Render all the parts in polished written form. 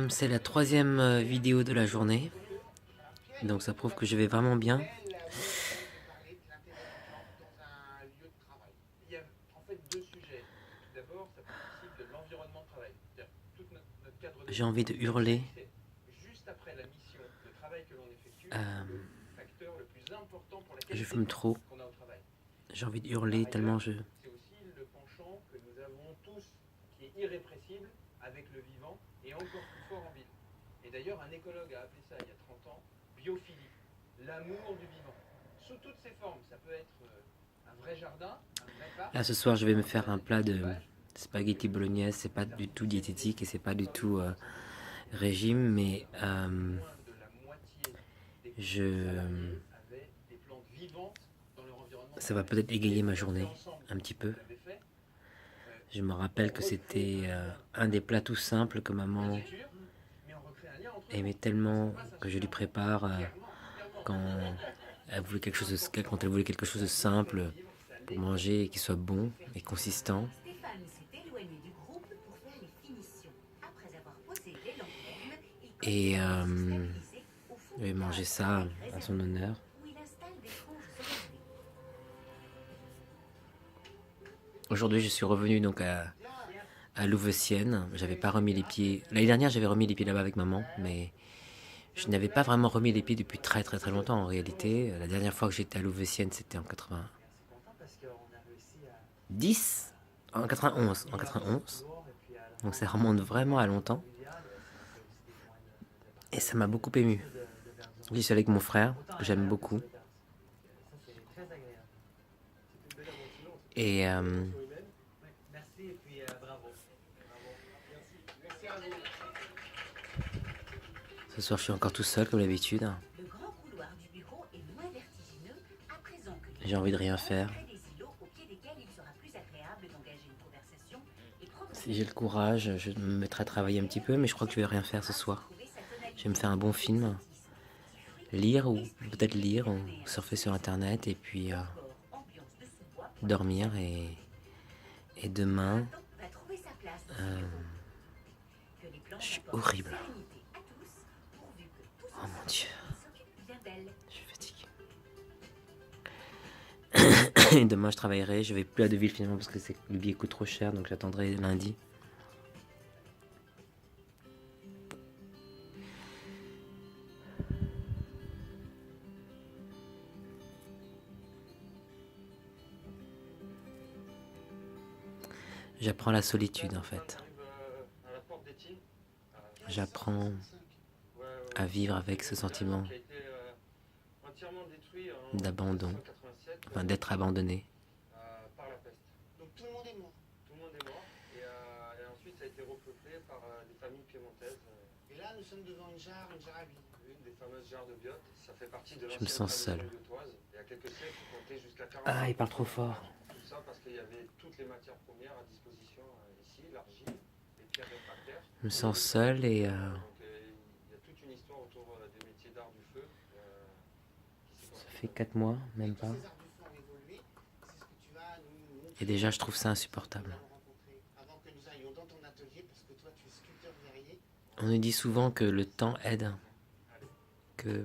C'est la troisième vidéo de la journée, donc ça prouve que je vais vraiment bien. J'ai envie de hurler. Je fume trop. J'ai envie de hurler tellement je... Là ce soir je vais me faire un plat de spaghetti bolognaise. C'est pas du tout diététique et c'est pas du tout régime, mais ça va peut-être égayer ma journée un petit peu. Je me rappelle que c'était un des plats tout simples que maman aimait tellement que je lui prépare quand quand elle voulait quelque chose de simple pour manger et qui soit bon et consistant. Et je vais manger ça en son honneur. Aujourd'hui, je suis revenu donc à Louveciennes. J'avais pas remis les pieds. L'année dernière, j'avais remis les pieds là-bas avec maman, mais je n'avais pas vraiment remis les pieds depuis très très très longtemps en réalité. La dernière fois que j'étais à Louveciennes, c'était en 90, en 91. Donc ça remonte vraiment à longtemps. Et ça m'a beaucoup ému. J'y suis avec mon frère, que j'aime beaucoup. Et ce soir, je suis encore tout seul comme d'habitude. J'ai envie de rien faire. Si j'ai le courage, je me mettrai à travailler un petit peu, mais je crois que je vais rien faire ce soir. Je vais me faire un bon film, lire ou peut-être lire ou surfer sur internet et puis dormir et demain je suis horrible. Oh mon Dieu. Je suis fatiguée. Et demain je travaillerai, je vais plus à Deauville finalement parce que le billet coûte trop cher, donc j'attendrai lundi. J'apprends la solitude en fait. J'apprends à vivre avec ce sentiment d'abandon, enfin d'être abandonné. Je me sens seul. Ah, il parle trop fort. Je me sens seul et ça fait 4 mois, même pas. Et déjà, je trouve ça insupportable. On nous dit souvent que le temps aide, que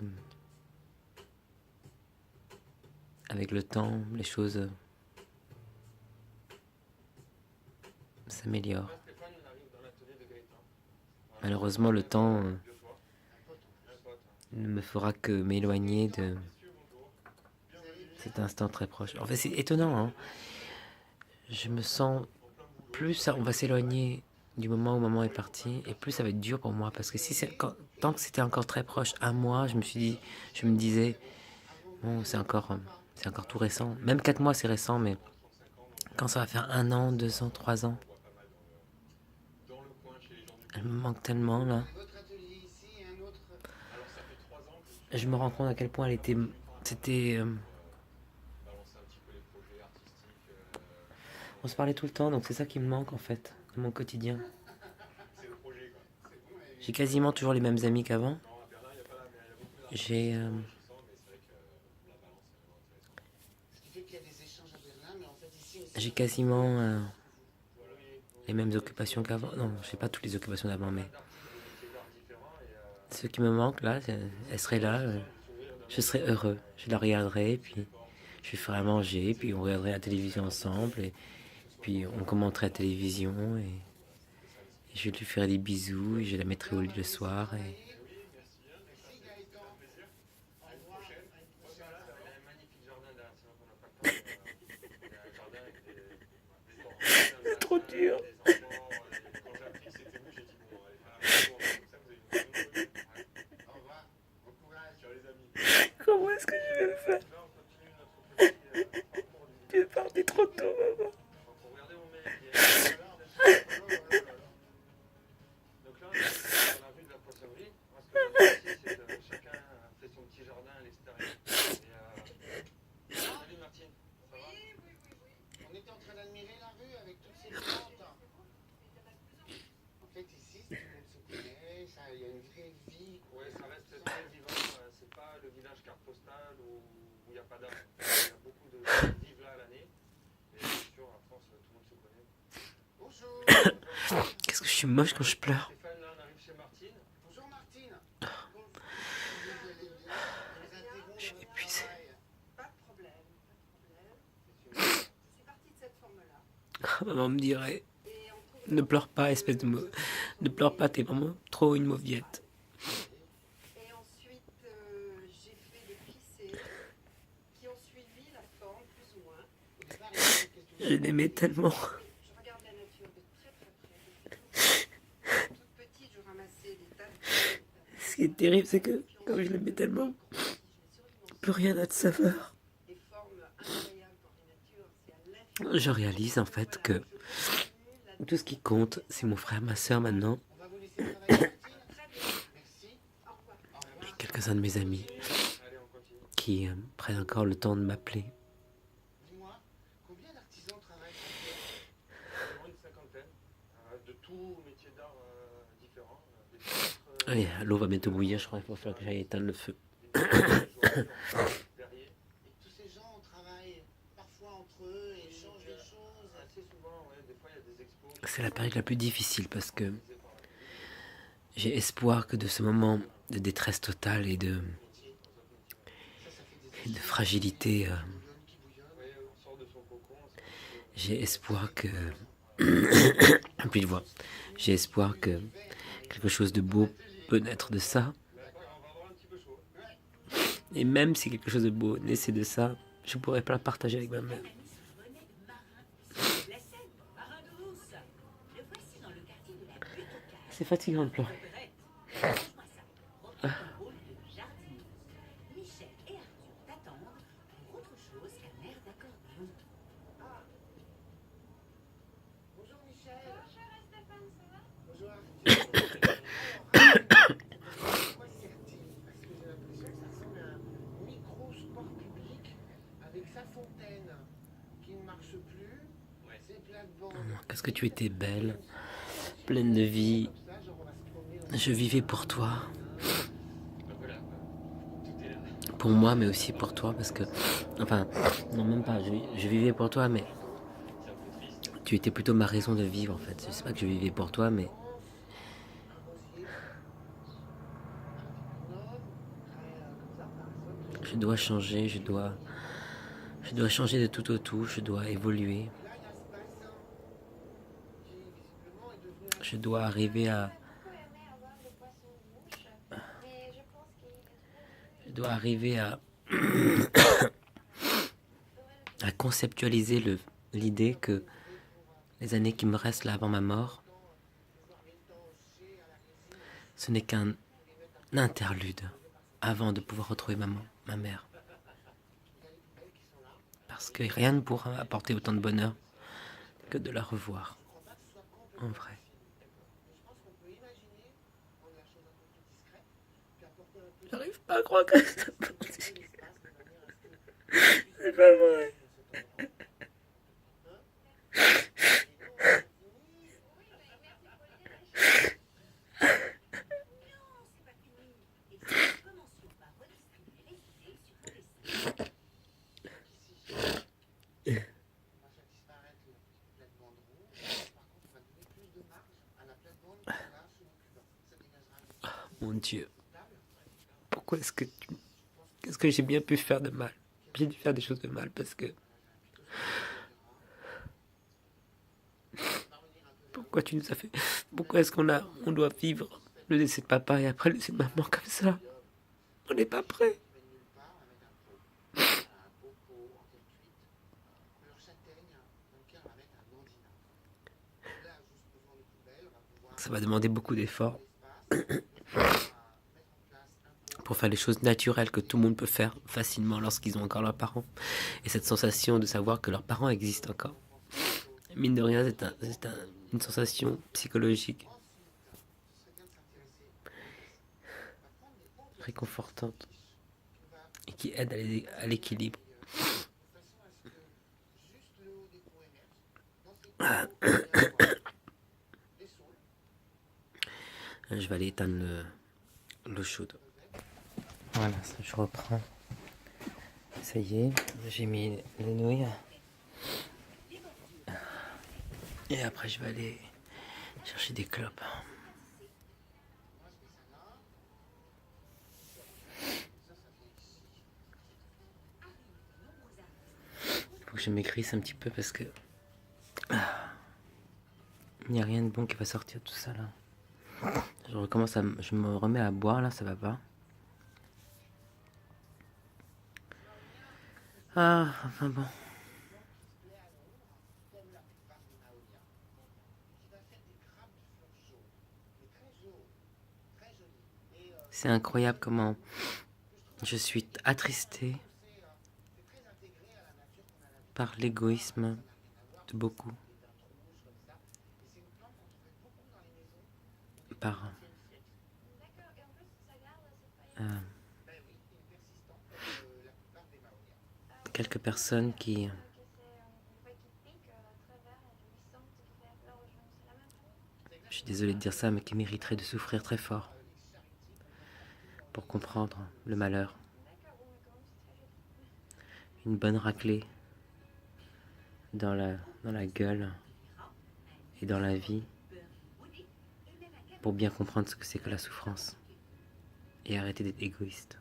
avec le temps, les choses s'améliorent. Malheureusement, le temps ne me fera que m'éloigner de cet instant très proche. En fait, c'est étonnant, hein. Je me sens... Plus on va s'éloigner du moment où maman est partie, et plus ça va être dur pour moi. Parce que tant que c'était encore très proche à moi, je me disais, bon, c'est encore tout récent. Même 4 mois, c'est récent, mais quand ça va faire 1 an, 2 ans, 3 ans, elle me manque tellement, là. Je me rends compte à quel point c'était... On se parlait tout le temps, donc c'est ça qui me manque, en fait, dans mon quotidien. J'ai quasiment toujours les mêmes amis qu'avant. J'ai quasiment les mêmes occupations qu'avant. Non, je sais pas toutes les occupations d'avant, mais Ce qui me manque là, elle serait là, je serais heureux. Je la regarderais, puis je lui ferais à manger, puis on regarderait la télévision ensemble, et puis on commenterait la télévision, et je lui ferais des bisous, et je la mettrais au lit le soir. Et... C'est trop dur. Comment est-ce que je vais le faire? Tu es parti trop tôt, maman. Qu'est-ce que je suis moche quand je pleure. Je suis épuisée. Maman me dirait, ne pleure pas, espèce de mot. Ne pleure pas, t'es vraiment trop une mauviette. Je l'aimais tellement. Ce qui est terrible, c'est que comme je l'aimais tellement, plus rien n'a de saveur. Je réalise en fait que tout ce qui compte, c'est mon frère, ma soeur maintenant, et quelques-uns de mes amis qui prennent encore le temps de m'appeler. Allez, l'eau va bientôt bouillir, je crois qu'il va falloir que j'aille éteindre le feu. C'est la période la plus difficile parce que j'ai espoir que de ce moment de détresse totale et de fragilité, j'ai espoir que... plus de voix. J'ai espoir que quelque chose de beau peut naître de ça. Et même si quelque chose de beau naissait de ça, je ne pourrais pas la partager avec ma mère. C'est fatigant de pleurer. Qu'est-ce que tu étais belle, pleine de vie. Je vivais pour toi. Pour moi, mais aussi pour toi, parce que... Enfin, non, même pas. Je vivais pour toi, mais... Tu étais plutôt ma raison de vivre, en fait. Je sais pas que je vivais pour toi, mais... Je dois changer, je dois changer de tout au tout, je dois évoluer. Je dois arriver à... Je dois arriver à... à conceptualiser l'idée que les années qui me restent là avant ma mort, ce n'est qu'un interlude avant de pouvoir retrouver ma mère. Parce que rien ne pourra apporter autant de bonheur que de la revoir, en vrai. J'arrive pas à croire que ça parti. C'est pas vrai. Mon Dieu. pourquoi est-ce que tu... Qu'est-ce que j'ai bien pu faire de mal? J'ai dû faire des choses de mal parce que... Pourquoi tu nous as fait... Pourquoi est-ce on doit vivre le décès de papa et après le décès de maman comme ça? On n'est pas prêt. Ça va demander beaucoup d'efforts pour faire les choses naturelles que tout le monde peut faire facilement lorsqu'ils ont encore leurs parents. Et cette sensation de savoir que leurs parents existent encore. Mine de rien, une sensation psychologique réconfortante et qui aide à l'équilibre. Je vais aller éteindre l'eau chaude. Voilà, ça, je reprends. Ça y est, j'ai mis les nouilles. Et après, je vais aller chercher des clopes. Faut que je maigrisse un petit peu parce que il n'y a rien de bon qui va sortir de tout ça là. Je me remets à boire là, ça va pas. Ah, enfin bon. C'est incroyable comment je suis attristé par l'égoïsme de beaucoup. Par quelques personnes qui... Je suis désolé de dire ça, mais qui mériteraient de souffrir très fort pour comprendre le malheur. Une bonne raclée dans la gueule et dans la vie pour bien comprendre ce que c'est que la souffrance et arrêter d'être égoïste.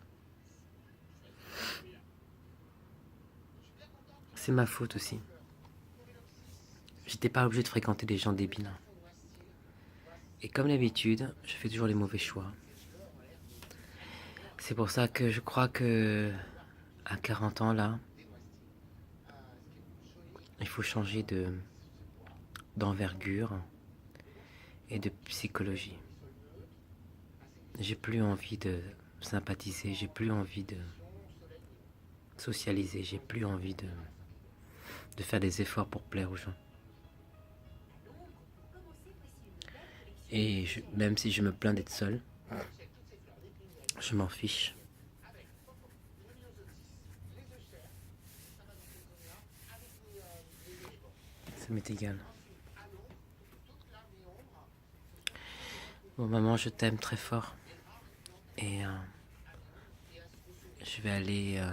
C'est ma faute aussi. J'étais pas obligé de fréquenter des gens débiles. Et comme d'habitude, je fais toujours les mauvais choix. C'est pour ça que je crois que à 40 ans là, il faut changer d'envergure et de psychologie. J'ai plus envie de sympathiser, j'ai plus envie de socialiser, j'ai plus envie de faire des efforts pour plaire aux gens. Et même si je me plains d'être seul, je m'en fiche. Ça m'est égal. Bon, maman, je t'aime très fort. Et je vais aller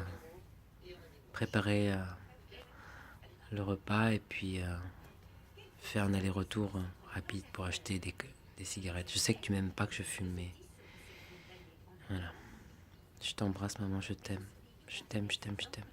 préparer le repas et puis faire un aller-retour rapide pour acheter des cigarettes. Je sais que tu m'aimes pas que je fume, mais voilà. Je t'embrasse, maman, je t'aime. Je t'aime, je t'aime, je t'aime.